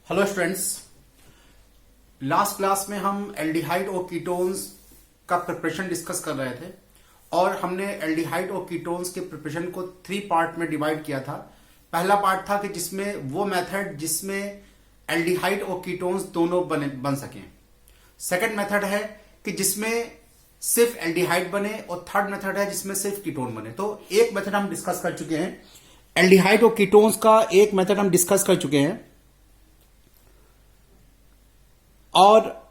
Hello students. Last class में हम aldehyde और कीटोन्स का प्रिपरेशन डिस्कस कर रहे थे और हमने एल्डिहाइड और कीटोन्स के प्रिपरेशन को 3 पार्ट में डिवाइड किया था। पहला पार्ट था कि जिसमें वो मेथड जिसमें एल्डिहाइड और कीटोन्स दोनों बन सकें। सेकंड मेथड है कि जिसमें सिर्फ एल्डिहाइड बने और थर्ड मेथड है जिसमें सिर्फ कीटोन बने। तो एक मेथड हम डिस्कस कर चुके हैं, एल्डिहाइड और कीटोन्स का एक मेथड हम डिस्कस कर चुके हैं और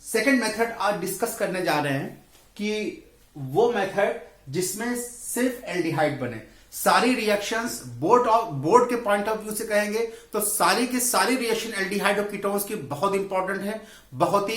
सेकंड मेथड आज डिस्कस करने जा रहे हैं कि वो मेथड जिसमें सिर्फ एल्डिहाइड बने। सारी रिएक्शंस बोर्ड के पॉइंट ऑफ व्यू से कहेंगे तो सारी की सारी रिएक्शन एल्डिहाइड और कीटोन्स की बहुत इंपॉर्टेंट है, बहुत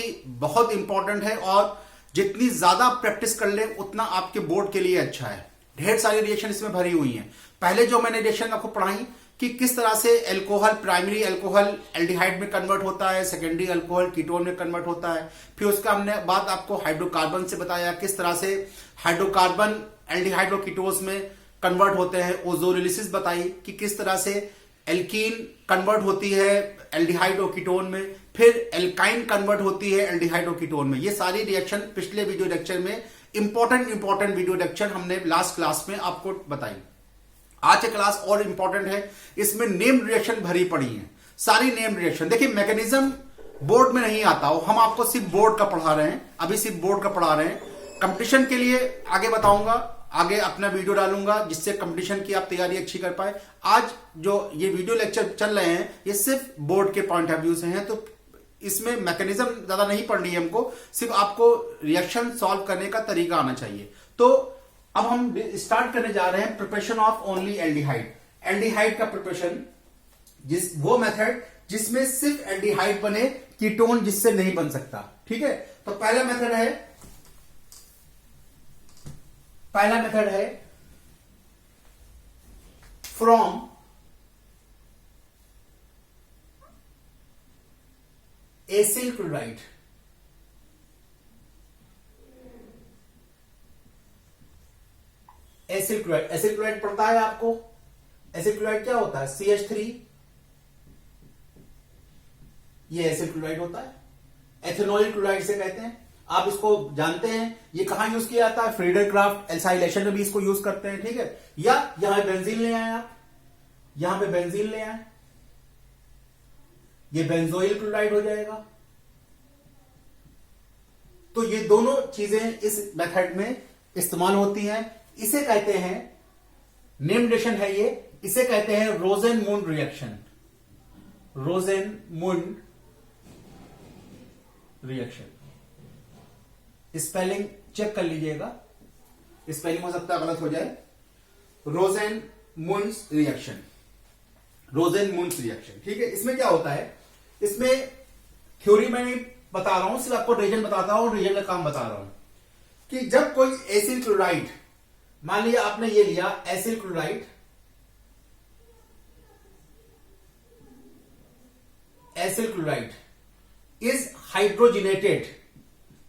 इंपॉर्टेंट है और जितनी ज्यादा प्रैक्टिस कर ले उतना आपके बोर्ड के लिए अच्छा है। ढेर सारी रिएक्शन इसमें भरी हुई हैं। पहले जो मैंने रिएक्शन आपको पढ़ाई कि किस तरह से एल्कोहल, प्राइमरी एल्कोहल एल्डिहाइड में कन्वर्ट होता है, सेकेंडरी एल्कोहल कीटोन में कन्वर्ट होता है। फिर उसका हमने बात आपको हाइड्रोकार्बन से बताया किस तरह से हाइड्रोकार्बन एल्डिहाइड और कीटोन्स में कन्वर्ट होते हैं। ओजोलिसिस बताई कि किस तरह से एल्कीन कन्वर्ट होती है एल्डिहाइड और कीटोन में, फिर एल्काइन कन्वर्ट होती है एल्डिहाइड और कीटोन में। ये सारी रिएक्शन पिछले वीडियो लेक्चर में इंपॉर्टेंट वीडियो लेक्चर हमने लास्ट क्लास में आपको बताई। आज की क्लास और इंपॉर्टेंट है, इसमें नेम रिएक्शन भरी पड़ी है, सारी नेम रिएक्शन। देखिए मैकेनिज्म बोर्ड में नहीं आता हो, हम आपको सिर्फ बोर्ड का पढ़ा रहे हैं, अभी सिर्फ बोर्ड का पढ़ा रहे हैं। कंपटीशन के लिए आगे बताऊंगा, आगे अपना वीडियो डालूंगा जिससे कंपटीशन की आप तैयारी अच्छी कर पाए। आज जो ये वीडियो लेक्चर चल रहे हैं ये सिर्फ बोर्ड के पॉइंट ऑफ व्यू से हैं, तो इसमें मैकेनिज्म ज्यादा नहीं पढ़नी है हमको, सिर्फ आपको रिएक्शन सॉल्व करने का तरीका आना चाहिए। तो अब हम स्टार्ट करने जा रहे हैं preparation of only aldehyde. Aldehyde का प्रिपरेशन, वो मेथड जिसमें सिर्फ एल्डिहाइड बने, कीटोन जिससे नहीं बन सकता। ठीक है, तो पहला मेथड है from acyl chloride. Acyl chloride पढ़ता है आपको। एसिल क्लोराइड क्या होता है? CH3, ये एसिल क्लोराइड होता है। एथेनॉइल क्लोराइड से कहते हैं, आप इसको जानते हैं। ये कहां यूज किया जाता है? फ्रीडर क्राफ्ट एल्साइलेशन में भी इसको यूज करते हैं। ठीक है, या यहां बेंजीन ले आए आप, यहां पे बेंजीन ले आए, ये बेंजोइल क्लोराइड हो जाएगा। तो ये दोनों चीजें इस मेथड में इस्तेमाल होती हैं। इसे कहते हैं, नेम रिएक्शन है ये, इसे कहते हैं Rosenmund reaction. Rosenmund reaction, spelling check कर लीजिएगा, स्पेलिंग हो सकता है गलत हो जाए। Rosenmund reaction, Rosenmund reaction. ठीक है, इसमें क्या होता है? इसमें थ्योरी में नहीं बता रहा हूं, सिर्फ आपको रीजन बताता हूं, रीजन का काम बता रहा हूं कि जब कोई एसिल क्लोराइड, मान लिया आपने ये लिया acyl chloride, acyl chloride is hydrogenated,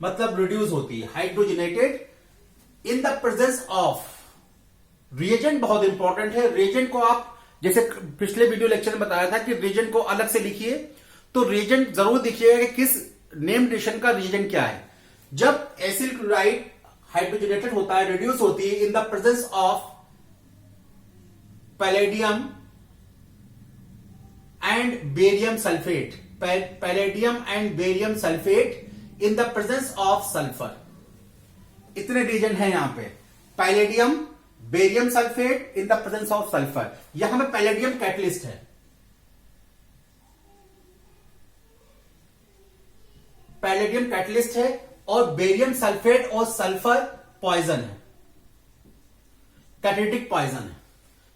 मतलब रिड्यूस होती है, hydrogenated in the presence of reagent. बहुत इंपॉर्टेंट है, रिएजेंट को आप जैसे पिछले वीडियो लेक्चर में बताया था कि रिएजेंट को अलग से लिखिए, तो रिएजेंट जरूर देखिएगा कि किस नेम रिएक्शन का रिएजेंट क्या है। जब एसिल क्लोराइड हाइड्रोजनेटेड होता है, रिड्यूस होती है इन the presence of palladium and barium sulphate, palladium and barium sulphate in the presence of sulphur. इतने रीजन है यहां पे, palladium, barium sulphate in the presence of sulphur. यहां में पैलेडियम कैटलिस्ट है, पैलेडियम कैटलिस्ट है और बेरियम सल्फेट और सल्फर पॉइजन है, कैटेलिटिक पॉइजन है।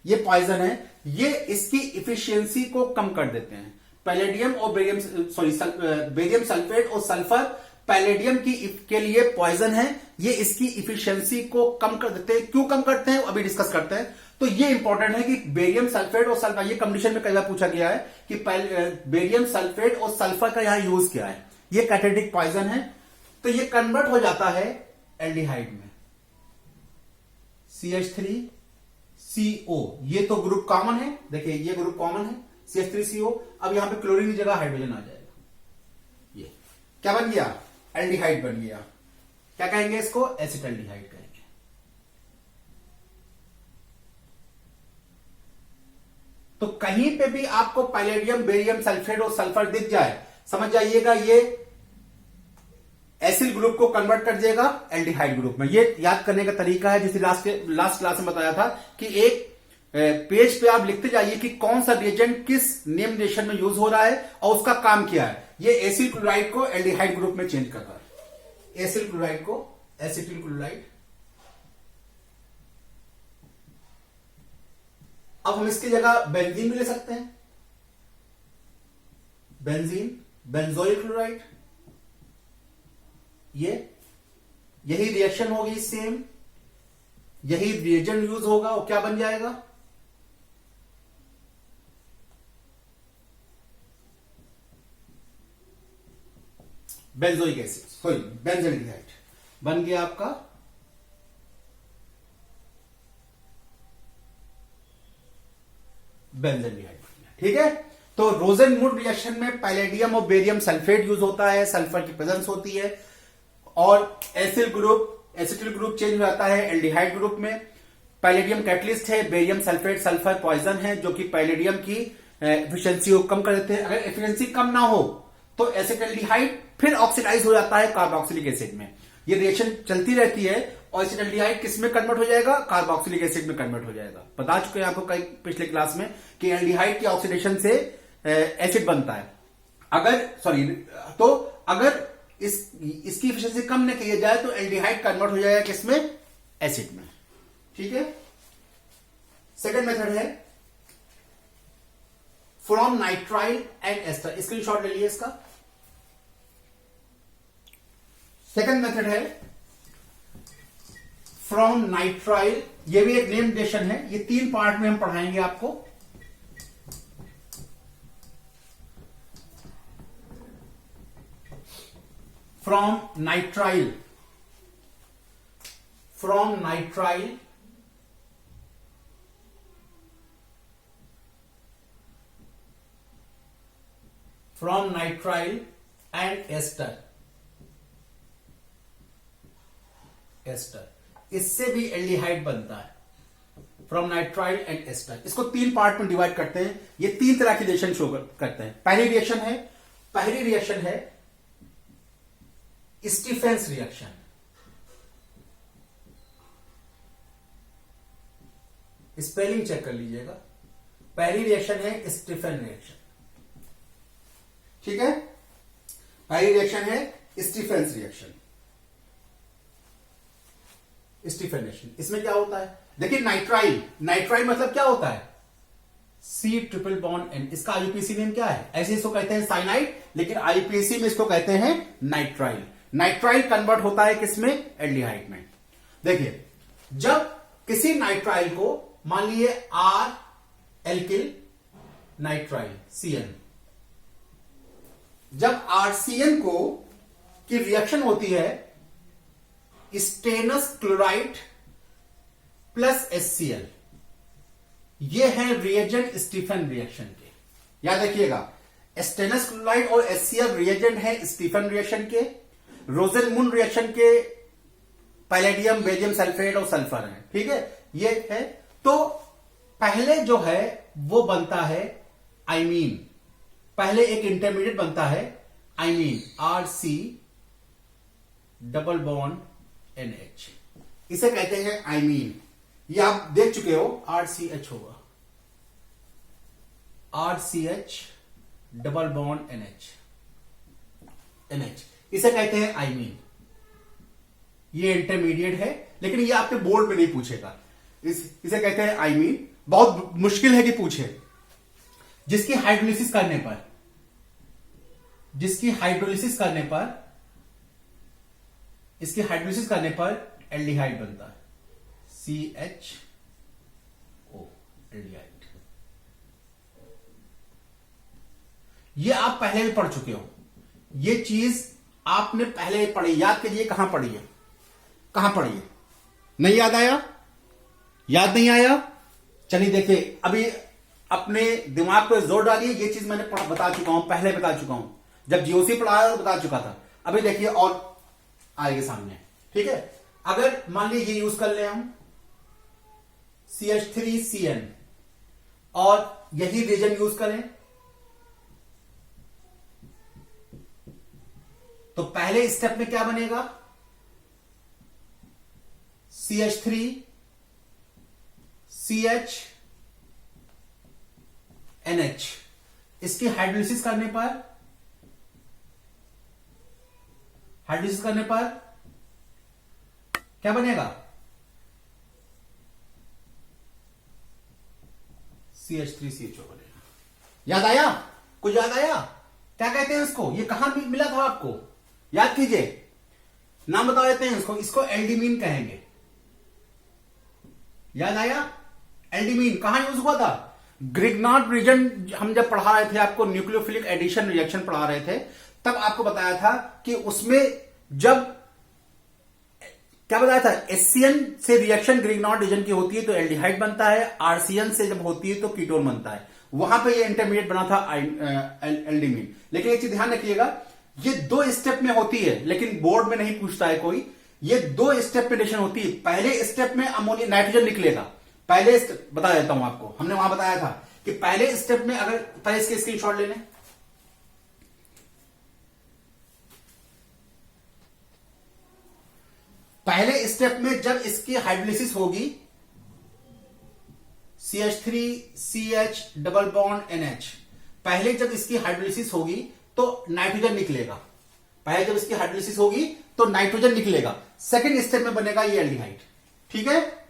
ये पॉइजन है, ये इसकी इफिशियंसी को कम कर देते हैं। पैलेडियम और बेरियम सल्फेट और सल्फर पैलेडियम के लिए पॉइजन है, ये इसकी इफिशियंसी को कम कर देते हैं। क्यों कम करते हैं अभी डिस्कस करते हैं। तो ये इंपॉर्टेंट है कि बेरियम सल्फेट और सल्फर, ये कंडीशन में कई बार पूछा गया है कि बेरियम सल्फेट और सल्फर का यहां यूज क्या है। ये कैटेलिटिक पॉइजन है, तो ये कन्वर्ट हो जाता है एल्डिहाइड में, CH3CO। ये तो ग्रुप कॉमन है, देखिए ये ग्रुप कॉमन है, CH3CO। अब यहां पे क्लोरीन की जगह हाइड्रोजन आ जाएगा। ये क्या बन गया? एल्डिहाइड बन गया। क्या कहेंगे इसको? एसिटाल्डिहाइड कहेंगे। तो कहीं पे भी आपको पैलेडियम, बेरियम सल्फेट और सल्फर दिख जाए, समझ जाइएगा ये एसिल ग्रुप को कन्वर्ट कर देगा एल्डिहाइड ग्रुप में। ये याद करने का तरीका है, जैसे लास्ट क्लास में बताया था कि एक पेज पे आप लिखते जाइए कि कौन सा रिएजेंट किस नेम रिएक्शन में यूज हो रहा है और उसका काम क्या है। ये एसिल क्लोराइड को एल्डिहाइड ग्रुप में चेंज कर रहा है, एसिल क्लोराइड को एसिटिल क्लोराइड। अब हम इसकी जगह बेंजीन भी ले सकते हैं, बेंजीन, बेंजोइल क्लोराइड। यही रिएक्शन होगी सेम, यही रिएजेंट यूज होगा और क्या बन जाएगा? बेंजोइक एसिड, सॉरी बेंजल्डिहाइड बन गया आपका बेंजल्डिहाइड। ठीक है, तो रोजेनमुड रिएक्शन में पैलेडियम और बेरियम सल्फेट यूज होता है, सल्फर की प्रेजेंस होती है और acyl group, acetyl group change हो जाता है एल्डिहाइड ग्रुप में। पैलेडियम कैटलिस्ट है, बेरियम सल्फेट सल्फर पॉइजन है जो कि पैलेडियम की एफिशिएंसी को कम कर देते हैं। अगर एफिशिएंसी कम ना हो तो एसिटाल्डिहाइड फिर ऑक्सीडाइज हो जाता है कार्बोक्सिलिक एसिड में। ये रिएक्शन चलती रहती है और एसिटाल्डिहाइड किस में कन्वर्ट हो जाएगा? कार्बोक्सिलिक एसिड में कन्वर्ट हो जाएगा। बता चुके हैं आपको कई पिछले क्लास में कि एल्डिहाइड की ऑक्सीडेशन से एसिड बनता है। अगर इसकी एफिशिएंसी कम न किया जाए तो एल्डिहाइड कन्वर्ट हो जाएगा किसमें? एसिड में। ठीक है, सेकंड मेथड है from nitrile and ester. Screenshot ले लिए इसका। सेकंड मेथड है फ्रॉम नाइट्राइल, ये भी एक नेम रिएक्शन है। ये 3 पार्ट में हम पढ़ाएंगे आपको। From nitrile and ester. इससे भी एल्डिहाइड बनता है, फ्रॉम नाइट्राइल एंड एस्टर। इसको 3 पार्ट में डिवाइड करते हैं। ये 3 तरह की रिएक्शन शो करते हैं। पहली रिएक्शन है स्टीफेंस रिएक्शन। स्पेलिंग चेक कर लीजिएगा। पहली रिएक्शन है स्टीफेन रिएक्शन। ठीक है, पहली रिएक्शन है स्टीफेंस रिएक्शन। स्टीफेन रिएक्शन, इसमें क्या होता है? देखिए नाइट्राइल मतलब क्या होता है? C∧N। इसका आईयूपीएसी नेम क्या है? ऐसे इसको कहते हैं साइनाइड, लेकिन आईयूपीएसी में इसको कहते हैं नाइट्राइल। नाइट्राइल कन्वर्ट होता है किसमें? एल्डिहाइड में। देखिए, जब किसी नाइट्राइल को मान लीजिए R एल्किल नाइट्राइल CN, जब RCN को की रिएक्शन होती है स्टेनस क्लोराइड प्लस HCl, ये है रिएजेंट स्टीफन रिएक्शन के। याद रखिएगा, स्टेनस क्लोराइड और HCl रिएजेंट है स्टीफन रिएक्शन के। रोजेनमुंड रिएक्शन के पैलेडियम, बेरियम सल्फेट और सल्फर है। ठीक है, ये है। तो पहले जो है वो बनता है आइमीन। पहले एक इंटरमीडिएट बनता है आइमीन, RC डबल बॉन्ड NH, इसे कहते हैं आइमीन। ये आप देख चुके हो, RCH होगा, RCH डबल बॉन्ड NH, इसे कहते हैं आइमीन। ये इंटरमीडिएट है, लेकिन ये आपके बोर्ड में नहीं पूछेगा। इसे कहते हैं आइमीन। बहुत मुश्किल है कि पूछे। जिसकी हाइड्रोलिसिस करने पर एल्डिहाइड बनता है, CHO एल्डिहाइड। ये आप पहले भी पढ़ चुके हो। ये चीज आपने पहले पढ़ी, याद कीजिए कहां पढ़ी है, नहीं याद आया? याद नहीं आया? चलिए देखिए, अभी अपने दिमाग पे जोर डालिए। ये चीज मैंने बता चुका हूं, पहले बता चुका हूं, जब जीओसी पढ़ाया बता चुका था। अभी देखिए और आएगा सामने, ठीक है। अगर मान लीजिए यूज कर ले हम CH3CN और यही रीजन यूज करें, तो पहले स्टेप में क्या बनेगा, CH3CHNH। इसकी हाइड्रोलिसिस करने पर क्या बनेगा, CH3CHO बनेगा। याद आया, कुछ याद आया, क्या कहते हैं इसको, ये कहां मिला था आपको, याद कीजिए, नाम बता देते हैं इसको एल्डिमीन कहेंगे। याद आया, एल्डिमीन कहां यूज हुआ था, ग्रिग्नार्ड रीजन। हम जब पढ़ा रहे थे आपको न्यूक्लियोफिलिक एडिशन रिएक्शन पढ़ा रहे थे, तब आपको बताया था कि उसमें जब क्या बताया था, एससीएन से रिएक्शन ग्रिग्नार्ड रीजन की होती है तो एल्डिहाइड बनता है, आरसीएन से जब होती है तो कीटोन बनता है। वहां पे ये इंटरमीडिएट बना था एल्डिमीन। लेकिन एक चीज ध्यान रखिएगा, ये 2 स्टेप में होती है, लेकिन बोर्ड में नहीं पूछता है कोई। ये 2 स्टेप में रिएक्शन होती है। पहले स्टेप में अमोनिया नाइट्रोजन निकलेगा, पहले बता देता हूं आपको, हमने वहां बताया था कि पहले स्टेप में, अगर पहले इसके स्क्रीनशॉट ले लें, पहले स्टेप में जब इसकी हाइड्रोलिसिस होगी, CH3CH डबल बॉन्ड NH, पहले जब इसकी हाइड्रोलिसिस होगी तो नाइट्रोजन निकलेगा। पहले जब इसकी हाइड्रोलिसिस होगी तो नाइट्रोजन निकलेगा, सेकंड स्टेप में बनेगा ये एल्डिहाइड, ठीक है।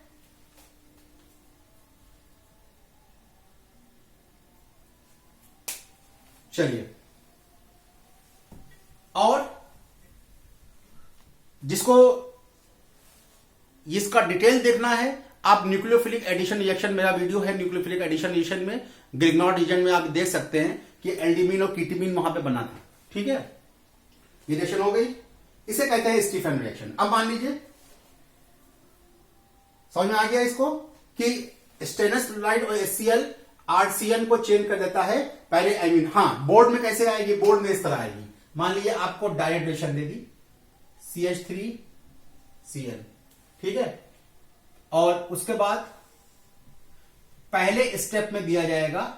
चलिए, और जिसको इसका डिटेल देखना है, आप न्यूक्लियोफिलिक एडिशन रिएक्शन, मेरा वीडियो है न्यूक्लियोफिलिक एडिशन रिएक्शन में, ग्रिग्नार्ड रीजन में आप देख सकते हैं कि एल्डिमीन और कीटीमीन वहां पे बना था, ठीक है। ये रिएक्शन हो गई, इसे कहते हैं स्टीफन रिएक्शन। अब मान लीजिए समझ में आ गया इसको कि स्टेनस क्लोराइड और HCl RCN को चेंज कर देता है पहले एमीन। हाँ, बोर्ड में कैसे आएगी, बोर्ड में इस तरह आएगी। मान लीजिए आपको डायरेक्ट रिएक्शन दे दी CH3CN, ठीक है, और उसके बाद पहले स्टेप में दिया जाएगा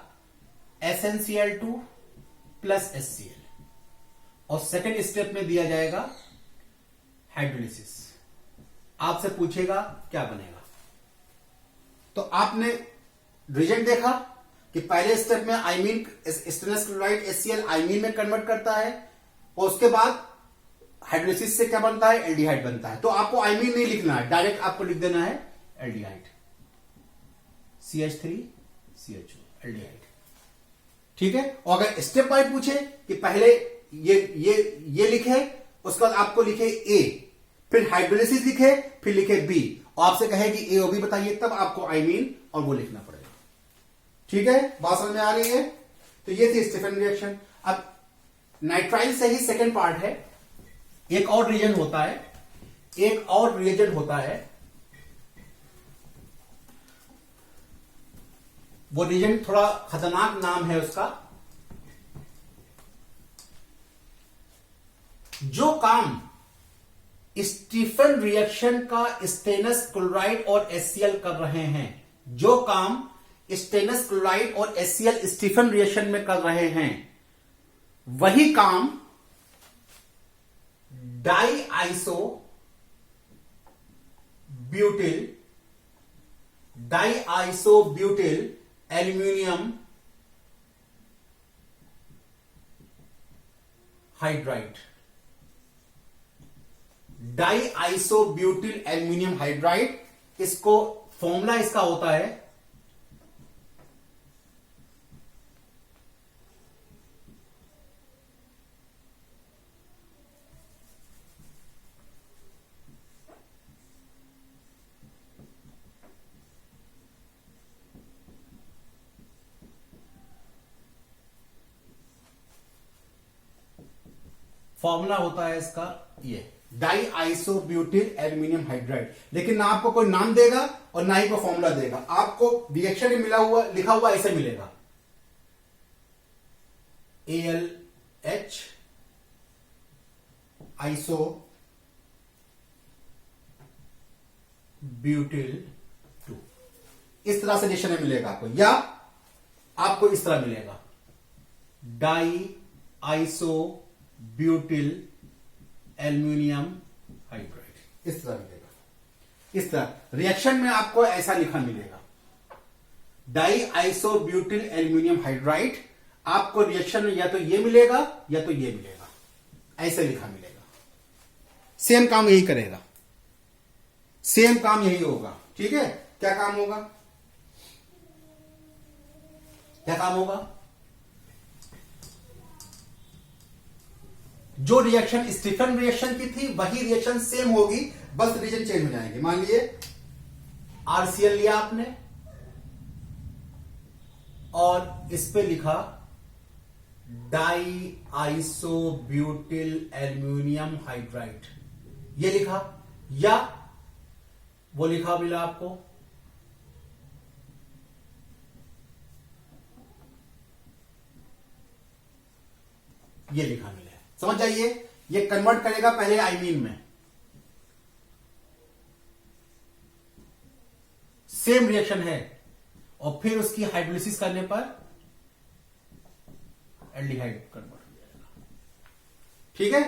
SnCl2 प्लस HCl, और सेकेंड स्टेप में दिया जाएगा हाइड्रोलिसिस। आपसे पूछेगा क्या बनेगा, तो आपने रीजन देखा कि पहले स्टेप में आइमीन, स्टेनस क्लोराइड HCl आइमीन में कन्वर्ट करता है, और उसके बाद हाइड्रोलिसिस से क्या बनता है, एल्डिहाइड बनता है। तो आपको आइमीन नहीं लिखना है, डायरेक्ट आपको लिख देना है एल्डिहाइड, CH3CHO एल्डिहाइड, ठीक है। और अगर स्टेप वाइज पूछे कि पहले ये लिखे, उसके बाद आपको लिखे A, फिर हाइड्रोलिसिस लिखे, फिर लिखे B, और आपसे कहे कि A और B बताइए, तब आपको आइमीन और वो लिखना पड़ेगा, ठीक है। बात समझ में आ रही है। तो ये थी स्टीफन रिएक्शन। अब नाइट्राइल से ही सेकेंड पार्ट है, एक और रीजन होता है, वो रीजन थोड़ा खतरनाक नाम है उसका। जो काम स्टीफन रिएक्शन का स्टेनस क्लोराइड और HCl कर रहे हैं, जो काम स्टेनस क्लोराइड और HCl स्टीफन रिएक्शन में कर रहे हैं, वही काम diisobutyl aluminium hydride, diisobutyl aluminium hydride, इसको फॉर्मूला इसका होता है फॉर्मूला होता है इसका ये डाईआइसोब्यूटिल एल्यूमिनियम हाइड्राइड। लेकिन ना आपको कोई नाम देगा और ना ही कोई फॉर्मूला देगा, आपको रिएक्शन में लिखा हुआ ऐसे मिलेगा। AlH आइसो ब्यूटिल 2, इस तरह से रिएक्शन में मिलेगा आपको, या आपको इस तरह मिलेगा diisobutyl aluminium hydride, इस तरह मिलेगा। इस तरह रिएक्शन में आपको ऐसा लिखा मिलेगा, diisobutyl aluminium hydride. आपको रिएक्शन में या तो ये मिलेगा या तो ये मिलेगा, ऐसे लिखा मिलेगा। सेम काम यही करेगा, सेम काम यही होगा। ठीक है, क्या काम होगा, क्या काम होगा? जो रिएक्शन स्टीफन रिएक्शन की थी वही रिएक्शन सेम होगी, बस रीजन चेंज हो जाएंगे। मान लीजिए RCl लिया आपने और इस पे लिखा diisobutyl aluminium hydride, ये लिखा, या वो लिखा मिला आपको ये लिखा मिला है। समझ जाइए, ये कन्वर्ट करेगा पहले आइमीन में, सेम रिएक्शन है, और फिर उसकी हाइड्रोलिसिस करने पर एल्डिहाइड कन्वर्ट हो जाएगा। ठीक है,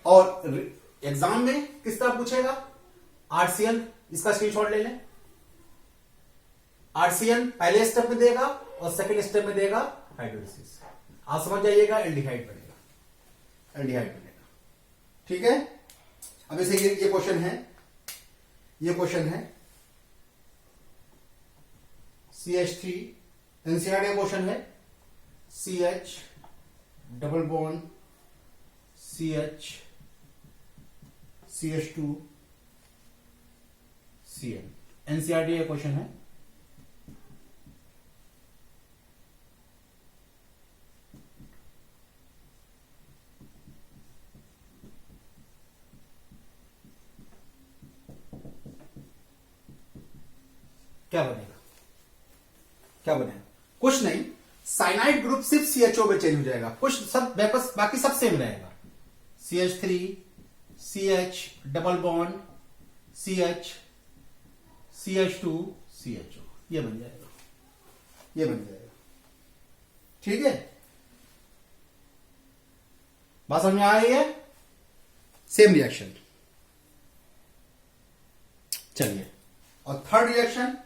और एग्जाम में किस तरह पूछेगा, RCl, इसका स्क्रीनशॉट ले लें। RCl पहले स्टेप में देगा और सेकंड स्टेप में देगा हाइड्रोलिसिस। आप समझ जाइएगा, एल्डिहाइड बनेगा, एल्डिहाइड बनेगा। ठीक है, अब ऐसे ये क्वेश्चन है, ये क्वेश्चन है CH3 एनसीईआरटी क्वेश्चन है, CH double bond CH CH2 Cl, NCERT का क्वेश्चन है। क्या बनेगा, क्या बनेगा? कुछ नहीं, साइनाइड ग्रुप सिर्फ CHO में चेंज हो जाएगा, कुछ सब बाकी सब सेम रहेगा। CH3 CH double bond CH CH2 CHO, ये बन जाएगा, ये बन जाएगा। ठीक है, बात समझ में आ रही है? Same reaction. चलिए, और third reaction,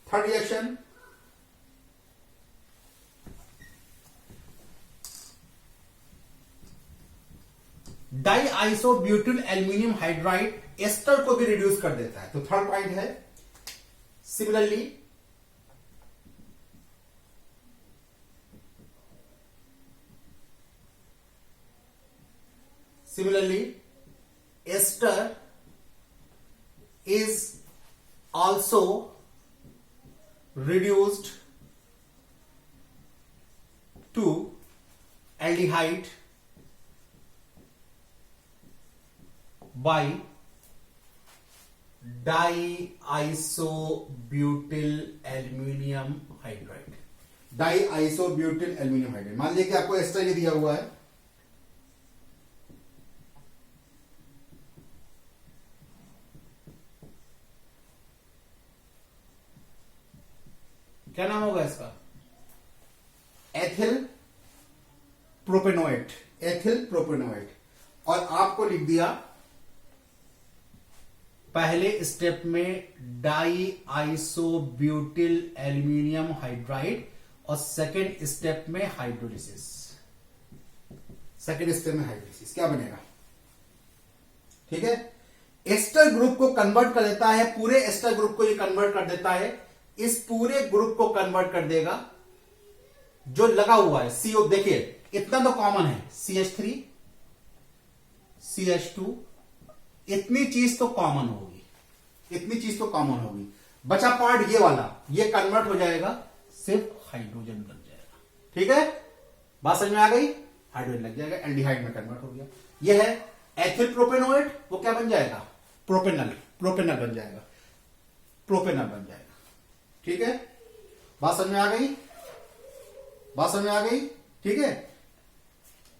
third reaction diisobutyl aluminium hydride ester को भी रिड्यूस कर देता है। तो थर्ड पॉइंट है, similarly ester is also reduced to aldehyde by diisobutyl aluminium hydride। diisobutyl aluminium hydride, मान लीजिए कि आपको एस्टर ये दिया हुआ है, क्या नाम होगा इसका? Ethyl propanoate, ethyl propanoate. और आपको लिख दिया पहले स्टेप में डाई आइसोब्यूटिल एल्यूमिनियम हाइड्राइड और सेकेंड स्टेप में हाइड्रोलिसिस। सेकेंड स्टेप में हाइड्रोलिसिस क्या बनेगा? ठीक है, एस्टर ग्रुप को कन्वर्ट कर देता है, पूरे एस्टर ग्रुप को ये कन्वर्ट कर देता है, इस पूरे ग्रुप को कन्वर्ट कर देगा जो लगा हुआ है CO। देखिए इतना तो कॉमन है, CH3 CH2, इतनी चीज तो कॉमन होगी, इतनी चीज तो कॉमन होगी। बचा पार्ट ये वाला, ये कन्वर्ट हो जाएगा, सिर्फ हाइड्रोजन लग जाएगा। ठीक है, बात समझ में आ गई? हाइड्रोजन लग जाएगा, एल्डिहाइड में कन्वर्ट हो गया। ये है एथिल प्रोपेनोएट, वो क्या बन जाएगा? प्रोपेनल, प्रोपेनल बन जाएगा, प्रोपेनल बन जाएगा। ठीक है, बात समझ में आ गई? बात समझ में आ गई? ठीक है,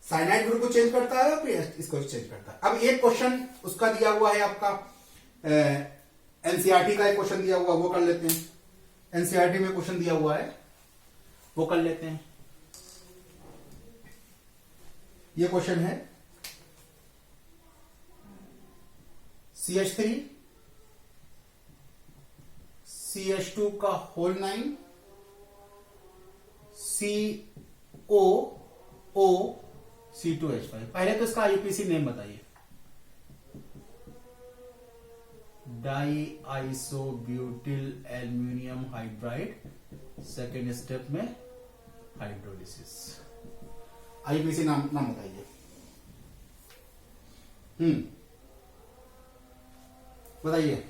साइनाइड ग्रुप को चेंज करता है और इसको चेंज करता है। अब एक क्वेश्चन उसका दिया हुआ है आपका, एनसीईआरटी का एक क्वेश्चन दिया हुआ, वो कर लेते हैं। एनसीईआरटी में क्वेश्चन दिया हुआ है, वो कर लेते हैं। ये क्वेश्चन है CH3 CH2 का होल 9 COO C2H5। पहले तो इसका आईयूपीसी नेम बताइए। Diisobutyl aluminium hydride, second step में हाइड्रोलिसिस। आईयूपीसी नाम बताइए। बताइए।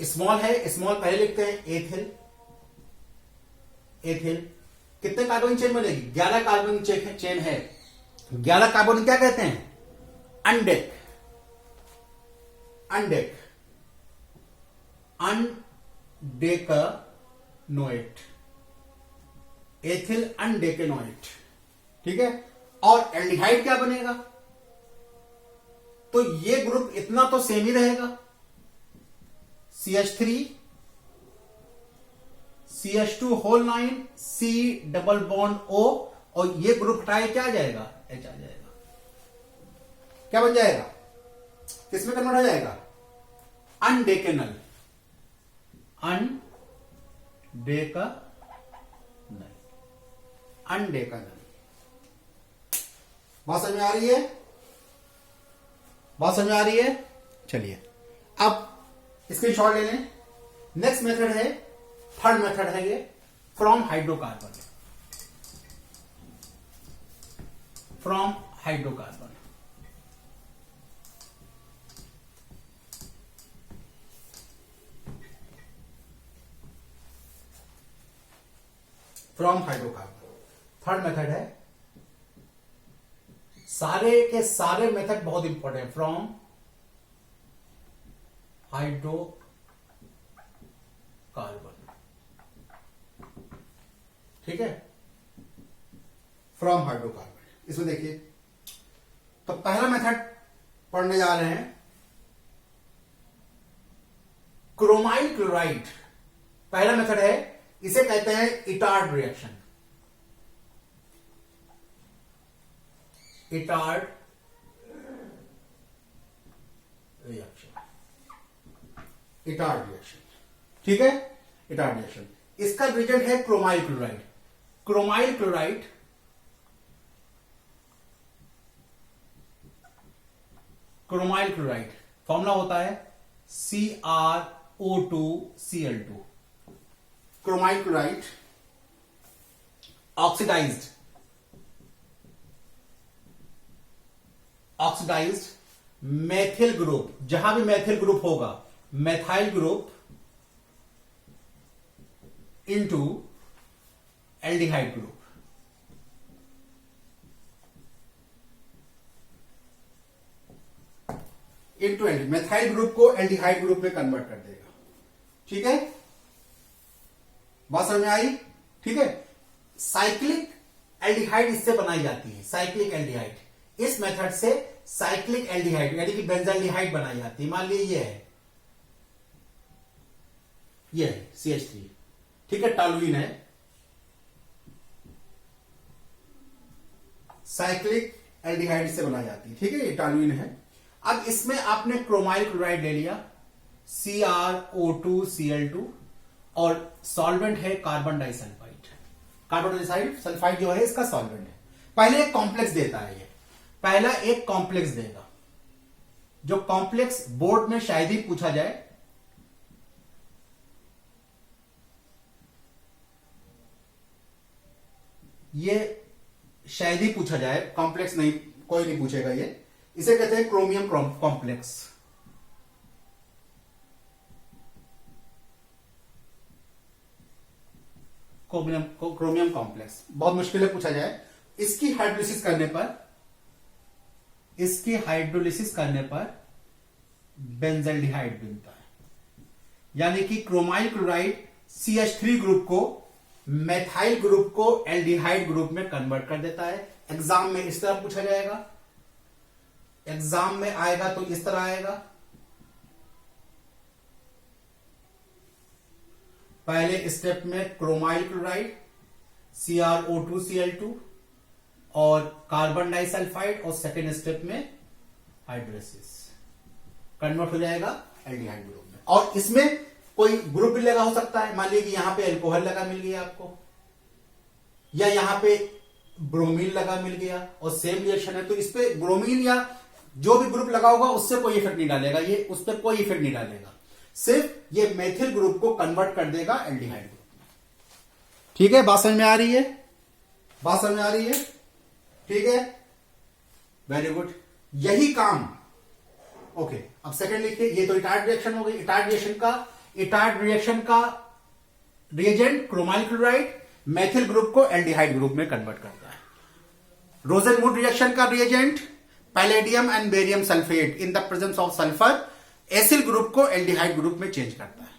स्मॉल है, स्मॉल पहले लिखते हैं, एथिल। एथिल कितने कार्बन चेन बनेगी? 11 कार्बन चेन है। 11 कार्बन क्या कहते हैं? Undec. Undec undecanoate, ethyl undecanoate. ठीक है, और एल्डिहाइड क्या बनेगा? तो ये ग्रुप इतना तो सेम ही रहेगा, CH3 CH2 whole 9 C double bond O, और ये ग्रुप हटाए क्या आ जाएगा? H आ जाएगा। क्या बन जाएगा? किसमें कन्वर्ट हो जाएगा? अनडेकेनल। अनडेकेनल। बात समझ में आ रही है? बात समझ में आ रही है? चलिए अब इसके शॉर्ट ले लें। नेक्स्ट मेथड है, थर्ड मेथड है ये, from hydrocarbon. From hydrocarbon. From hydrocarbon third method है। सारे के सारे मेथड बहुत इंपॉर्टेंट है। फ्रॉम हाइड्रोकार्बन, ठीक है, फ्रॉम हाइड्रोकार्बन। इसमें देखिए, तो पहला मेथड पढ़ने जा रहे हैं, क्रोमाइल क्लोराइड। पहला मेथड है, इसे कहते हैं Etard reaction. Etard reaction, Etard reaction, ठीक है, इटार्ड रिएक्शन। इसका रिजल्ट है chromyl chloride. Chromyl chloride chromyl chloride formula होता है CrO2Cl2। Chromyl chloride oxidized methyl group, जहां भी मेथिल ग्रुप होगा, methyl group into aldehyde group. Into methyl group को एल्डिहाइड ग्रुप में कन्वर्ट कर देगा। ठीक है, बात समझ में आई? ठीक है, साइक्लिक एल्डिहाइड इससे बनाई जाती है। साइक्लिक एल्डिहाइड, इस मेथड से साइक्लिक एल्डिहाइड यानी कि बेंजाल्डिहाइड बनाई जाती है। मान लीजिए ये है CH3, ठीक है, टॉलुइन है, साइक्लिक एल्डिहाइड से बनाई जाती है। ठीक है, ये टॉलुइन है। अब इसमें आपने क्रोमाइल क्लोराइड ले लिया, CrO2Cl2, और सॉल्वेंट है कार्बन डाइसल्फाइड। कार्बन डाइसल्फाइड जो है इसका सॉल्वेंट है। पहले एक कॉम्प्लेक्स देता है, ये पहला एक कॉम्प्लेक्स देगा, जो कॉम्प्लेक्स बोर्ड में शायद ही पूछा जाए। ये शायद ही पूछा जाए, कॉम्प्लेक्स नहीं, कोई नहीं पूछेगा ये। इसे कहते हैं क्रोमियम कॉम्प्लेक्स। क्रोमियम कॉम्प्लेक्स बहुत मुश्किल है पूछा जाए। इसकी हाइड्रोलिसिस करने पर बेंजाल्डिहाइड बनता है, यानी कि क्रोमाइल क्लोराइड CH3 ग्रुप को मेथाइल ग्रुप को एल्डिहाइड ग्रुप में कन्वर्ट कर देता है। एग्जाम में इस तरह पूछा जाएगा, एग्जाम में आएगा तो इस तरह आएगा। पहले स्टेप में क्रोमाइल क्लोराइड CrO2Cl2 और कार्बन डाइसल्फाइड, और सेकेंड स्टेप में हाइड्रोलिसिस कन्वर्ट हो जाएगा एल्डिहाइड ग्रुप में। और इसमें कोई ग्रुप भी लगा हो सकता है, मान लीजिए कि यहां पे अल्कोहल लगा मिल गया आपको, या यहां पे ब्रोमीन लगा मिल गया और सेम रिएक्शन है, तो इस पे ब्रोमीन या जो भी ग्रुप लगा होगा उससे कोई इफेक्ट नहीं डालेगा, ये उस पर कोई इफेक्ट नहीं डालेगा, सिर्फ ये मेथिल ग्रुप को कन्वर्ट कर देगा एल्डिहाइड ग्रुप में। ठीक है, बात समझ में आ रही है? बात समझ में आ रही है? ठीक है, वेरी गुड। यही काम, ओके, अब सेकंड लिखिए। ये तो इटार्ड रिएक्शन हो गई। इटार्ड रिएक्शन का reagent chromyl chloride methyl group को एल्डिहाइड ग्रुप में कन्वर्ट करता है। रोजेनवुड रिएक्शन का reagent palladium and barium sulphate in the presence of sulphur acyl group को एल्डिहाइड ग्रुप में चेंज करता है।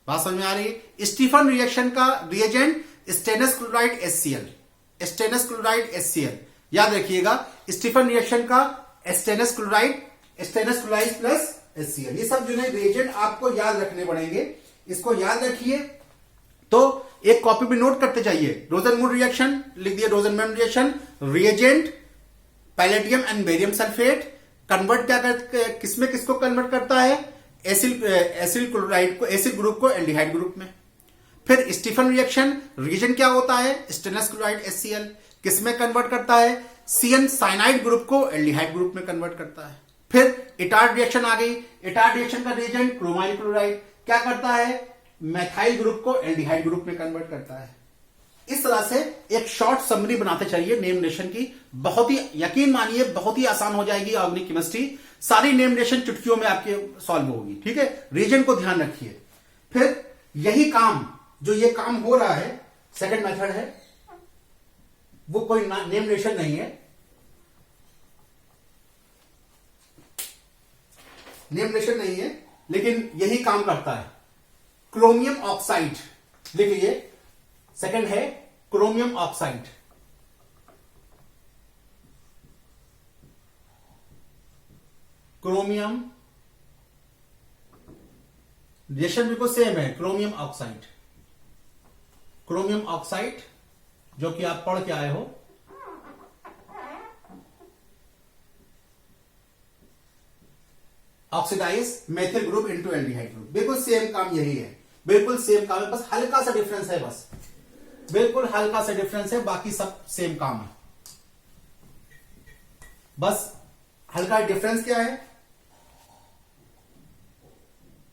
बात समझ में आ रही है? स्टीफन रिएक्शन का reagent stannous chloride HCl, stannous chloride HCl, याद रखिएगा। स्टीफन रिएक्शन का स्टेनस क्लोराइड प्लस HCl, ये सब जो है रिएजेंट आपको याद रखने पड़ेंगे। इसको याद रखिए तो एक कॉपी में नोट करते जाइए। रोजेनवुड रिएक्शन लिख दिया, Rosenmund reaction reagent palladium and barium sulphate convert क्या कर, किसमें किसको कन्वर्ट करता है? एसिल क्लोराइड को, एसिल ग्रुप को एल्डिहाइड ग्रुप में। फिर स्टीफन रिएक्शन रिएजेंट क्या होता है? स्टेनस क्लोराइड HCl, किसमें कन्वर्ट करता है? CN साइनाइड ग्रुप को एल्डिहाइड ग्रुप में कन्वर्ट करता है। फिर इटार्ड रिएक्शन आ गई। इटार्ड रिएक्शन का रिएजेंट क्रोमाइल क्लोराइड क्या करता है? मेथाइल ग्रुप को एल्डिहाइड ग्रुप में कन्वर्ट करता है। इस तरह से एक शॉर्ट समरी बनाते चलिए नेम रिलेशन की। बहुत ही, यकीन मानिए, बहुत ही आसान हो जाएगी ऑर्गेनिक केमिस्ट्री। सारी नेम रिलेशन चुटकियों में आपके सॉल्व होगी। ठीक है, रीजन को ध्यान रखिए। फिर यही काम, जो ये काम हो रहा है, सेकंड मेथड है, वो कोई नेम रिलेशन नहीं है, नेम रिलेशन नहीं है, लेकिन यही काम करता है। क्रोमियम ऑक्साइड लिख लीजिए, सेकंड है क्रोमियम ऑक्साइड। क्रोमियम रिएक्शन बिल्कुल सेम है, क्रोमियम ऑक्साइड। क्रोमियम ऑक्साइड जो कि आप पढ़ के आए हो, oxidize methyl group into aldehyde group. बिल्कुल सेम काम यही है, बिल्कुल सेम काम है, बस हल्का सा डिफरेंस है, बस बिल्कुल हल्का सा डिफरेंस है, बाकी सब सेम काम है। बस हल्का डिफरेंस क्या है?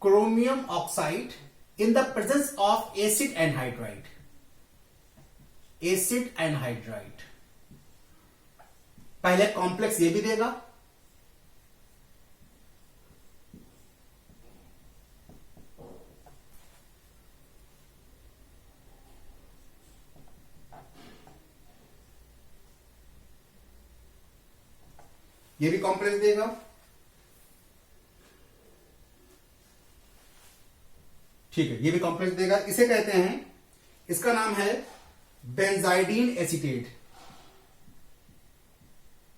Chromium oxide in the presence of acid anhydride, acid anhydride. पहले कॉम्प्लेक्स ये भी देगा, ये भी कॉम्प्लेक्स देगा, ठीक है, ये भी कॉम्प्लेक्स देगा। इसे कहते हैं, इसका नाम है बेंजाइडीन एसीटेट।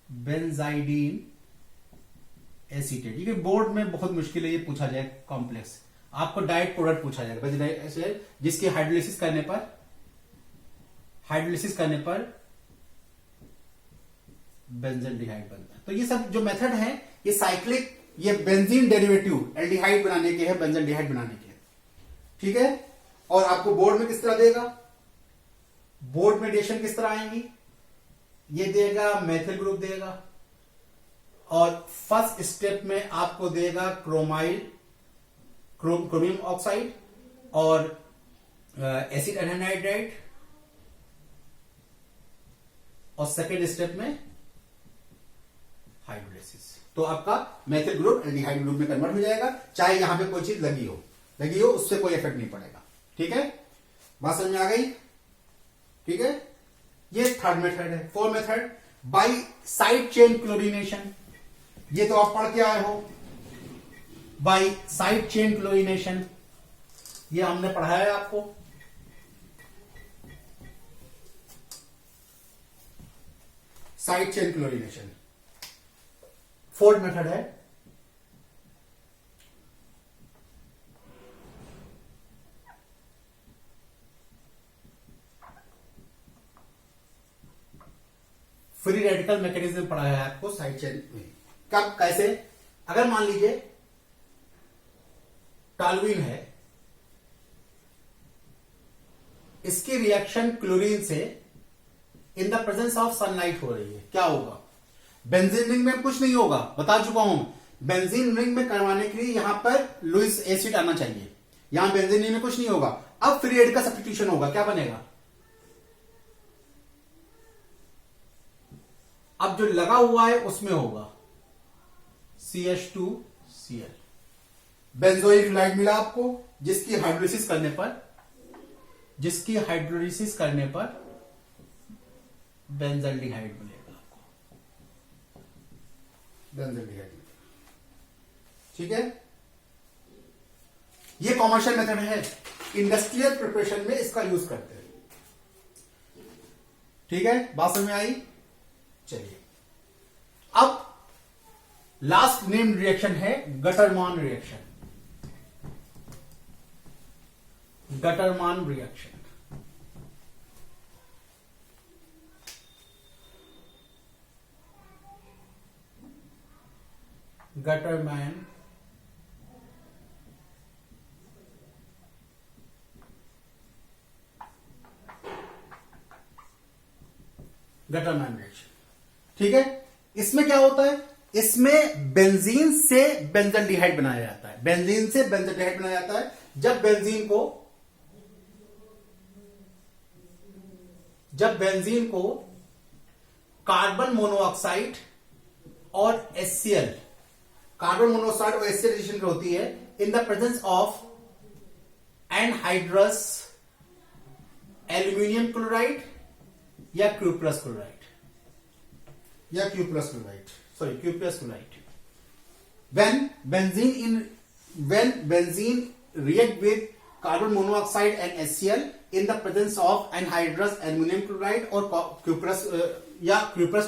बेंजाइडीन एसीटेट, ये बोर्ड में बहुत मुश्किल है ये पूछा जाए कॉम्प्लेक्स। आपको डायरेक्ट प्रोडक्ट पूछा जाएगा, जिसकी हाइड्रोलिसिस करने पर बेंजल्डिहाइड बनता है। तो ये सब जो मेथड है, ये साइक्लिक, ये बेंजीन डेरिवेटिव एल्डिहाइड बनाने के हैं, बेंजल्डिहाइड बनाने के हैं। ठीक है, और आपको बोर्ड में किस तरह देगा? बोर्ड में रिएक्शन किस तरह आएंगी? ये देगा मेथिल ग्रुप देगा, और फर्स्ट स्टेप में आपको देगा क्रोमियम ऑक्साइड और एसिड एनहाइड्राइड, और सेकेंड स्टेप में हाइड्रोलिसिस। तो आपका मेथिल ग्रुप एल्डिहाइड ग्रुप में कन्वर्ट हो जाएगा, चाहे यहां पे कोई चीज लगी हो, उससे कोई इफेक्ट नहीं पड़ेगा। ठीक है, बात समझ में आ गई? ठीक है, ये थर्ड मेथड है। Fourth method by side chain chlorination, ये तो आप पढ़ के आए हो, बाई साइड चेन क्लोरीनेशन, ये हमने पढ़ाया है आपको। Side chain chlorination. Fourth method है फ्री रेडिकल मैकेनिज्म पढ़ा है आपको साइड चेन में। कब कैसे? अगर मान लीजिए टॉल्यूइन है, इसकी रिएक्शन क्लोरीन से इन द प्रेजेंस ऑफ सनलाइट हो रही है, क्या होगा? बेंजीन रिंग में कुछ नहीं होगा, बता चुका हूं। बेंजीन रिंग में करवाने के लिए यहां पर लुईस एसिड आना चाहिए, यहां बेंजीन रिंग में कुछ नहीं होगा। अब फ्री रेडिकल सब्स्टिट्यूशन होगा, क्या बनेगा? अब जो लगा हुआ है उसमें होगा CH2Cl, बेंजोइक क्लोराइड मिला आपको, जिसकी हाइड्रोलिसिस करने पर बेंजल्डिहाइड मिलेगा आपको, बेंजल्डिहाइड मिलेगा। ठीक है, ये कॉमर्शियल मेथड है, इंडस्ट्रियल प्रिपरेशन में इसका यूज करते हैं। ठीक है, बात समझ में आई? चलिए, अब लास्ट नेम्ड रिएक्शन है Gattermann reaction. Gattermann reaction Gattermann reaction. ठीक है, इसमें क्या होता है? इसमें बेंजीन से बेंजल्डिहाइड बनाया जाता है, बेंजीन से बेंजल्डिहाइड बनाया जाता है। जब बेंजीन को कार्बन मोनोऑक्साइड और HCl, कार्बन मोनोऑक्साइड और HCl रिएक्शन होती है इन the presence of anhydrous aluminium chloride या Q+ chloride, when benzene react with carbon monoxide and HCl in the presence of anhydrous aluminum chloride or Q+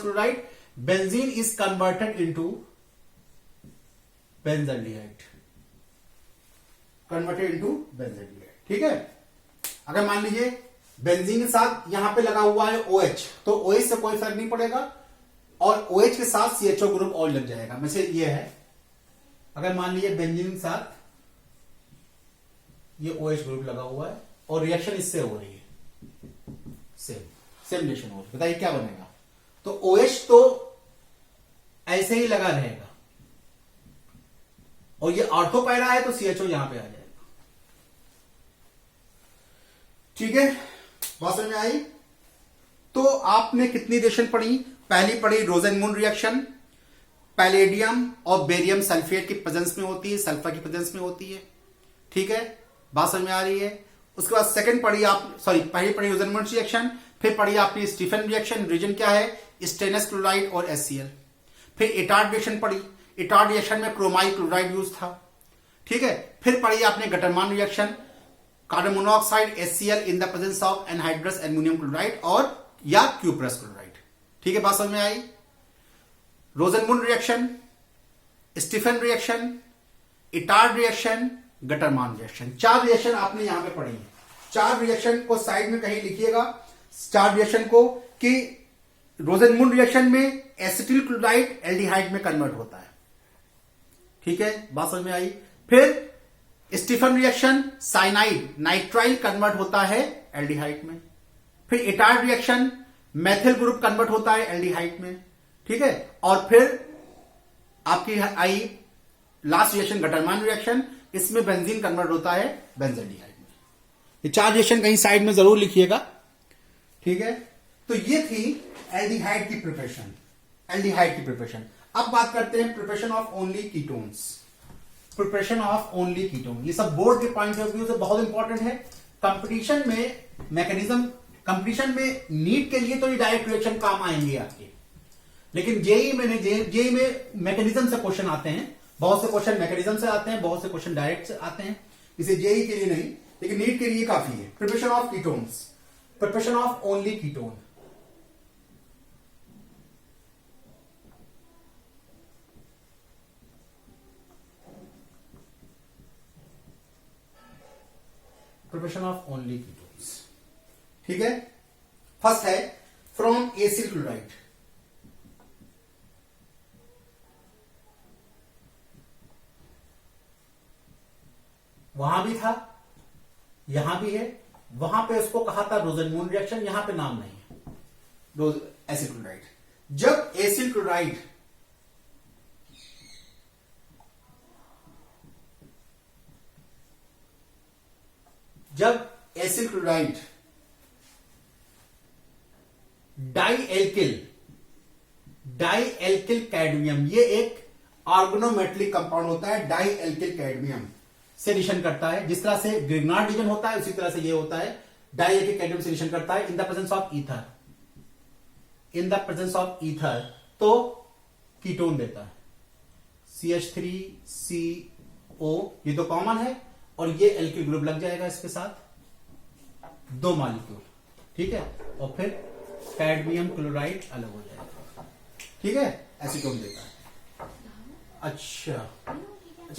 chloride, benzene is converted into benzaldehyde, ठीक है। अगर मान लीजिए benzene के साथ यहां पे लगा हुआ है OH, तो OH से कोई फर्क नहीं पड़ेगा, और OH के साथ CHO ग्रुप और लग जाएगा। वैसे ये है, अगर मान लीजिए बेंजीन के साथ ये OH ग्रुप लगा हुआ है और रिएक्शन इससे हो रही है, सेम रिएक्शन हो रही है, बताइए क्या बनेगा? तो OH तो ऐसे ही लगा रहेगा, और ये ऑर्थो पैरा है तो CHO यहां पे आ जाएगा। ठीक है, बात समझ में आई? तो आपने कितनी रिएक्शन पढ़ी? पहली पढ़ी रोजेनमून रिएक्शन, पैलेडियम और बेरियम सल्फेट की प्रेजेंस में होती है, सल्फर की प्रेजेंस में होती है। ठीक है, बात समझ में आ रही है? उसके बाद सेकंड पढ़ी पहली पढ़ी रोजेनमून रिएक्शन, फिर पढ़ी आपने स्टीफन रिएक्शन, रीजन क्या है? स्टेनस क्लोराइड और HCl। फिर इटार्ड रिएक्शन पढ़ी, इटार्ड रिएक्शन में क्रोमाइल क्लोराइड यूज था। ठीक है, फिर पढ़ी आपने Gattermann reaction, carbon monoxide HCl in the presence of anhydrous aluminium chloride और या Q+ क्लोराइड। ठीक है, बात समझ में आई? Rosenmund reaction, Stephen reaction, Etard reaction, Gattermann reaction, 4 reaction आपने यहां पे पढ़ी है। 4 रिएक्शन को साइड में कहीं लिखिएगा, 4 रिएक्शन को, कि रोजेनमून रिएक्शन में एसिटिल क्लोराइड एल्डिहाइड में कन्वर्ट होता है। ठीक है, बात समझ में आई? फिर Stephen reaction cyanide nitrile convert होता है एल्डिहाइड में। फिर Etard reaction methyl group convert होता है एल्डिहाइड में। ठीक है, और फिर आपकी आई लास्ट रिएक्शन गटरमान रिएक्शन, इसमें बेंजीन कन्वर्ट होता है बेंजल्डिहाइड में। ये 4 रिएक्शन कहीं साइड में जरूर लिखिएगा। ठीक है, तो ये थी एल्डिहाइड की प्रिपरेशन, अब बात करते हैं preparation of only ketones. Preparation of only ketone, ये सब बोर्ड के पॉइंट ऑफ व्यू से बहुत इंपॉर्टेंट है। कंपटीशन में मैकेनिज्म, कंपटीशन में नीट के लिए तो ये डायरेक्ट रिएक्शन काम आएंगे आपके, लेकिन जेई में मैकेनिज्म से क्वेश्चन आते हैं, बहुत से क्वेश्चन मैकेनिज्म से आते हैं, बहुत से क्वेश्चन डायरेक्ट से आते हैं। इसे जेई के लिए नहीं, लेकिन नीट के लिए काफी है। Preparation of ketones, preparation of only ketone. Preparation of only ketones. ठीक है, फर्स्ट है फ्रॉम एसिल क्लोराइड। वहां भी था, यहां भी है, वहां पे उसको कहा था रोजनमून रिएक्शन, यहां पे नाम नहीं है, रोज एसिल क्लोराइड। जब acyl chloride di alkyl cadmium, ये एक ऑर्गेनोमेटलिक कंपाउंड होता है, डाई एल्किल कैडमियम से रिएक्शन करता है। जिस तरह से ग्रिग्नार्ड रीजन होता है उसी तरह से ये होता है, डाई एल्किल कैडमियम से रिएक्शन करता है इन the presence of ether, in the presence of ether, तो कीटोन देता है CH3CO, ये तो कॉमन है, और ये एल्किल ग्रुप लग जाएगा इसके साथ, 2 मॉलिक्यूल। ठीक है, और फिर कैडमियम क्लोराइड अलग हो जाएगा। ठीक है, एसीटोन देता है। अच्छा,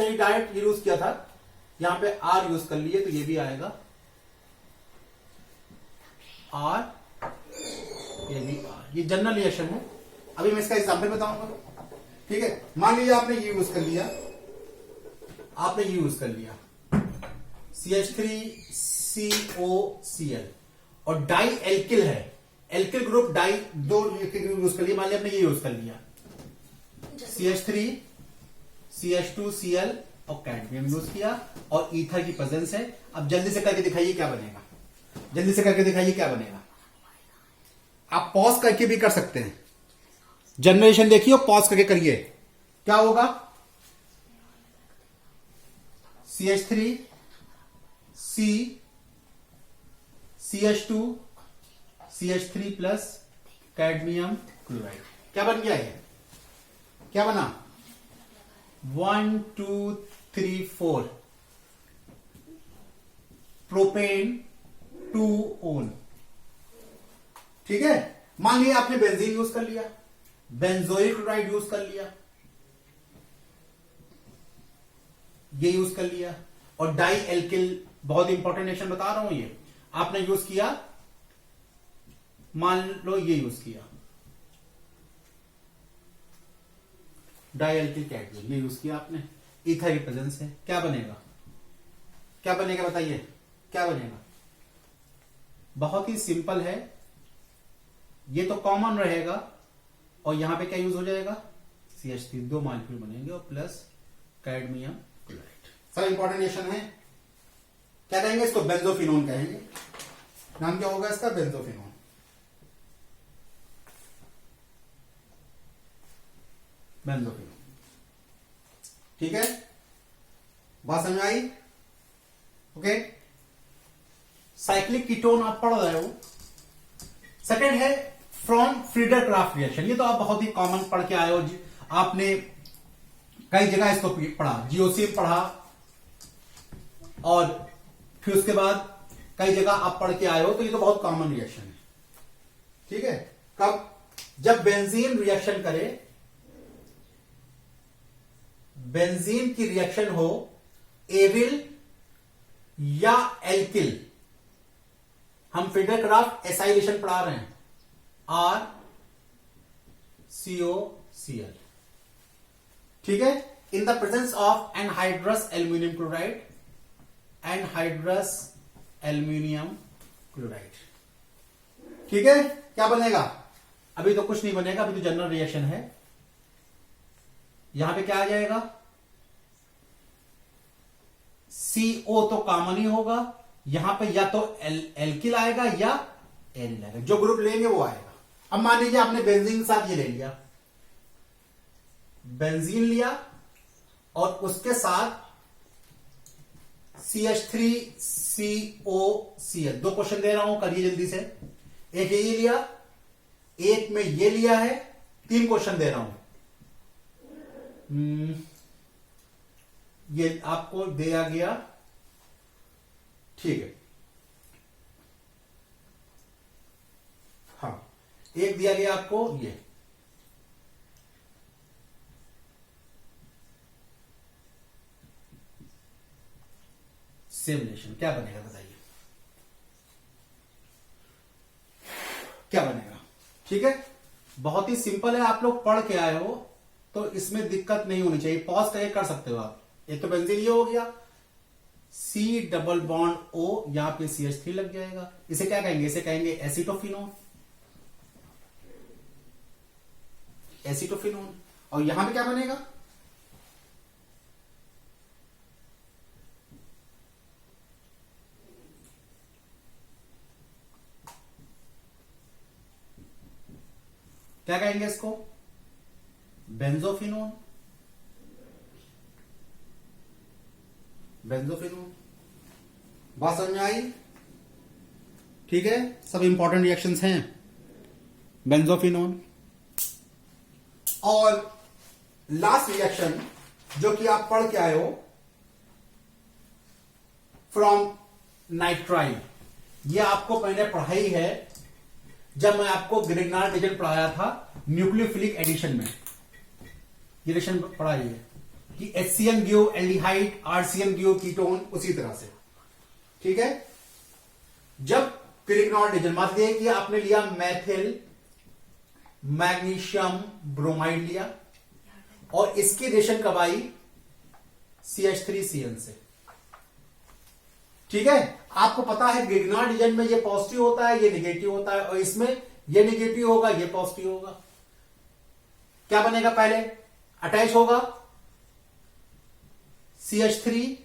ये डायरेक्ट यूज किया था, यहां पे R यूज कर लिए तो ये भी आएगा R, ये भी R, ये जनरल रिएक्शन है। अभी मैं इसका एग्जांपल बताऊंगा। ठीक है, मान लीजिए आपने ये यूज कर लिया, CH3COCl और डाई एल्किल है, एल्किल ग्रुप डाई 2 यूज कर लिया, मान लिया आपने ये यूज कर लिया, CH3 CH2Cl और कैडमियम यूज किया, और ईथर की प्रेजेंस है। अब जल्दी से करके दिखाइए क्या बनेगा, आप पॉज करके भी कर सकते हैं, जनरेशन देखिए और पॉज करके करिए, क्या होगा। CH3 CH2 CH3 plus cadmium chloride, क्या बन गया ये, क्या बना, 1 2 3 4 प्रोपेन 2 ओन। ठीक है, मान लिया आपने बेंजीन यूज कर लिया, बेंजोइक क्लोराइड यूज कर लिया, ये यूज कर लिया, और डाई एल्किल, बहुत इंपॉर्टेंट रिएक्शन बता रहा हूं, ये आपने यूज किया, मान लो ये यूज किया, डाई एल्किल कैडमियम, ये यूज किया आपने, ईथर की प्रेजेंस है, क्या बनेगा बताइए, क्या बनेगा। बहुत ही सिंपल है, ये तो कॉमन रहेगा, और यहां पे क्या यूज हो जाएगा, CH3, 2 मॉलिक्यूल बनेंगे और प्लस कैडमियम क्लोराइड। सब इंपॉर्टेंट रिएक्शन है, क्या कहेंगे इसको, बेंजोफिनोन कहेंगे। नाम क्या होगा इसका, बेंजोफिनोन। ठीक है, बात समझ आई। ओके, साइक्लिक कीटोन आप पढ़ रहे हो। सेकंड है फ्रॉम फ्रीडर क्राफ्ट रिएक्शन, ये तो आप बहुत ही कॉमन पढ़ के आए हो, आपने कई जगह इसको पढ़ा, जीओसी पढ़ा, और फिर उसके बाद कई जगह आप पढ़ के आए हो, तो ये तो बहुत कॉमन रिएक्शन है। ठीक है, कब, जब बेंजीन रिएक्शन करे, बेंजीन की रिएक्शन हो एरिल या एल्किल, हम फ्रीडर क्राफ्ट एसआई रिएक्शन पढ़ा रहे हैं, RCOCl। ठीक है, इन the presence of anhydrous aluminium chloride, anhydrous aluminium chloride. ठीक है, क्या बनेगा, अभी तो कुछ नहीं बनेगा, अभी तो जनरल रिएक्शन है। यहां पे क्या आ जाएगा, CO तो कॉमन ही होगा, यहां पे या तो एल्किल आएगा या एरिल आएगा, जो ग्रुप लेंगे वो आएगा। अब मान लीजिए आपने बेंजीन के साथ ये ले लिया, बेंजीन लिया और उसके साथ CH3COCl, 2 क्वेश्चन दे रहा हूं, करिए जल्दी से। एक ये लिया, एक में ये लिया है, 3 क्वेश्चन दे रहा हूं। ये आपको दिया गया, ठीक है, हाँ, एक दिया गया आपको ये, सेम रिलेशन, क्या बनेगा बताइए, क्या बनेगा। ठीक है, बहुत ही सिंपल है, आप लोग पढ़ के आए हो तो इसमें दिक्कत नहीं होनी चाहिए, पॉज करके कर सकते हो आप। एक तो बेंजीन ये हो गया, सी डबल बॉन्ड ओ, यहां पे CH3 लग जाएगा, इसे क्या कहेंगे, इसे कहेंगे एसिटोफिनोन, एसिटोफिनोन। और यहां पे क्या बनेगा, क्या कहेंगे इसको, बेंजोफिनोन, बेंजोफिनोन। बात समझ में आई। ठीक है, सब इंपॉर्टेंट रिएक्शंस हैं, बेंजोफिनोन। और लास्ट रिएक्शन जो कि आप पढ़ के आए हो, फ्रॉम नाइट्राइल, ये आपको मैंने पढ़ाई है जब मैं आपको ग्रिग्नार्ड रिएक्शन पढ़ाया था न्यूक्लियोफिलिक एडिशन में, ये रिएक्शन पढ़ाई है कि HCN give aldehyde, RCN give ketone, उसी तरह से। ठीक है, जब ग्रिग्नार्ड रिएक्शन, मान लीजिए कि आपने लिया मैथिल मैग्नीशियम ब्रोमाइड लिया और इसकी रिएक्शन कब आई, CH3CN से। ठीक है, आपको पता है ग्रिग्नार्ड रिएक्शन में ये पॉजिटिव होता है, ये नेगेटिव होता है, और इसमें ये नेगेटिव होगा, ये पॉजिटिव होगा। क्या बनेगा, पहले अटैच होगा CH3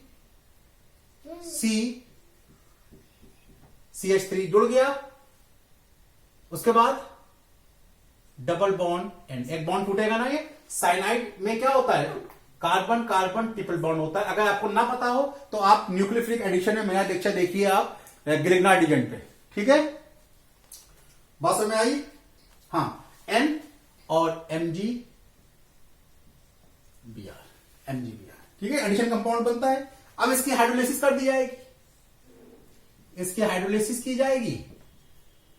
CH3 जुड़ गया, उसके बाद डबल बॉन्ड एंड, एक बॉन्ड टूटेगा ना। ये साइनाइड में क्या होता है, कार्बन कार्बन ट्रिपल बॉन्ड होता है। अगर आपको ना पता हो तो आप न्यूक्लियोफिलिक एडिशन में मेरा लेक्चर देखिए आप ग्रिग्नार्ड रिएक्शन पे। ठीक है, बात समझ में आई। हाँ, N और MgBr, ठीक है, एडिशन कंपाउंड बनता है। अब इसकी हाइड्रोलिसिस कर दी जाएगी, इसकी हाइड्रोलिसिस की जाएगी,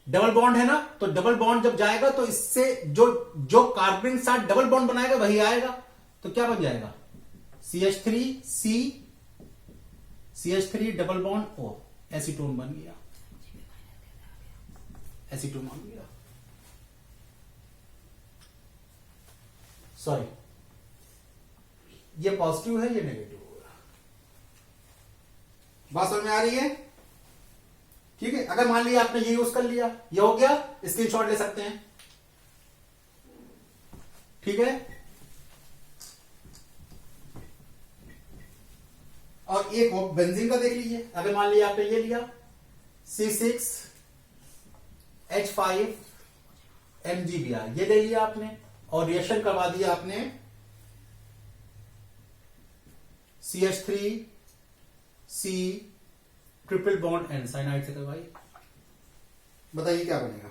डबल बॉन्ड है ना, तो डबल बॉन्ड जब जाएगा तो इससे जो जो कार्बन के साथ डबल बॉन्ड बनाएगा वही आएगा, तो क्या बन जाएगा, CH3 double bond O, acetone बन गया, एसीटोन बन गया। सॉरी, ये पॉजिटिव है, ये नेगेटिव होगा। बात समझ में आ रही है। ठीक है, अगर मान लिया आपने ये यूज कर लिया, ये हो गया, स्क्रीनशॉट ले सकते हैं। ठीक है, और एक वो बेंजीन का देख लीजिए। अगर मान लिया आपने ये लिया C6H5MgBr, ये ले लिया आपने और रिएक्शन करवा दिया आपने CH3C triple bond and cyanide से करवाई। बताइए क्या बनेगा,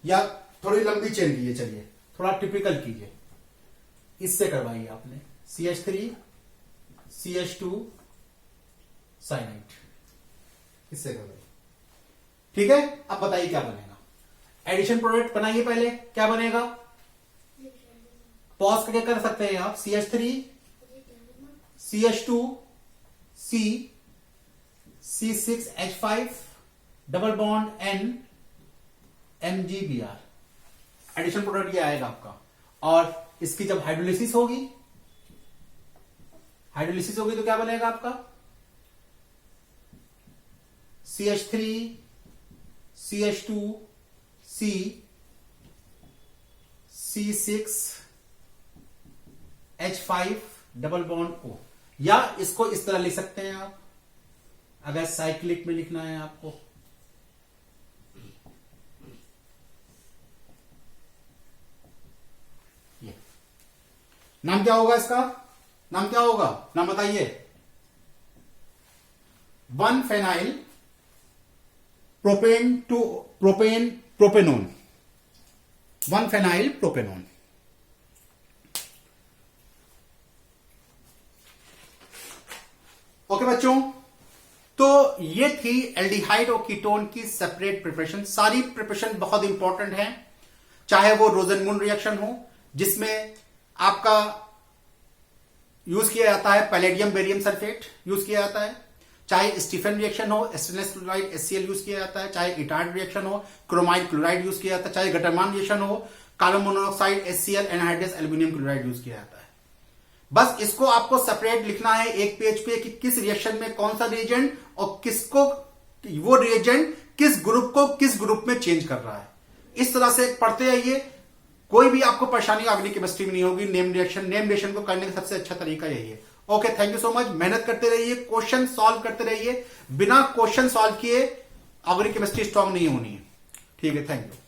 या थोड़ी लंबी चेन कीजिए, चलिए थोड़ा टिपिकल कीजिए, इससे करवाइए आपने CH3 CH2 साइनाइड, इससे करवाइए। ठीक है, अब बताइए क्या बनेगा। एडिशन प्रोडक्ट बनाइए पहले, क्या बनेगा, पॉज करके कर सकते हैं आप। CH3 CH2 C6H5 double bond N MgBr, addition product ये आएगा आपका। और इसकी जब हाइड्रोलिसिस होगी, हाइड्रोलिसिस होगी तो क्या बनेगा आपका, CH3 CH2 C6H5 double bond O, या इसको इस तरह लिख सकते हैं आप, अगर साइक्लिक में लिखना है आपको। ये नाम क्या होगा, इसका नाम क्या होगा, नाम बताइए। 1 phenyl propane two propanone, 1 phenyl propanone. Okay बच्चों, तो ये थी एल्डिहाइड और कीटोन की सेपरेट प्रिपरेशन। सारी प्रिपरेशन बहुत इंपॉर्टेंट है, चाहे वो रोजनमून रिएक्शन हो जिसमें आपका यूज किया जाता है पैलेडियम बेरियम सल्फेट यूज किया जाता है, चाहे स्टीफन रिएक्शन हो, स्टेनलेस क्लोराइड HCl यूज किया जाता है, चाहे इटार्ड रिएक्शन हो, क्रोमाइड क्लोराइड यूज किया जाता है, चाहे गटरमान रिएक्शन हो, carbon monoxide HCl anhydrous aluminium chloride use किया जाता है। बस इसको आपको सेपरेट लिखना है एक पेज पे कि किस रिएक्शन में कौन सा रिएजेंट और किसको, वो रिएजेंट किस ग्रुप को किस ग्रुप में चेंज कर रहा है। इस तरह से पढ़ते आइए, कोई भी आपको परेशानी ऑर्गेनिक केमिस्ट्री में नहीं होगी। नेम रिएक्शन को करने का सबसे अच्छा तरीका यही है। Okay, thank you so much. मेहनत करते रहिए, क्वेश्चन सॉल्व करते रहिए। बिना क्वेश्चन सॉल्व किए ऑर्गेनिक केमिस्ट्री स्ट्रांग नहीं होनी है। ठीक है, थैंक यू।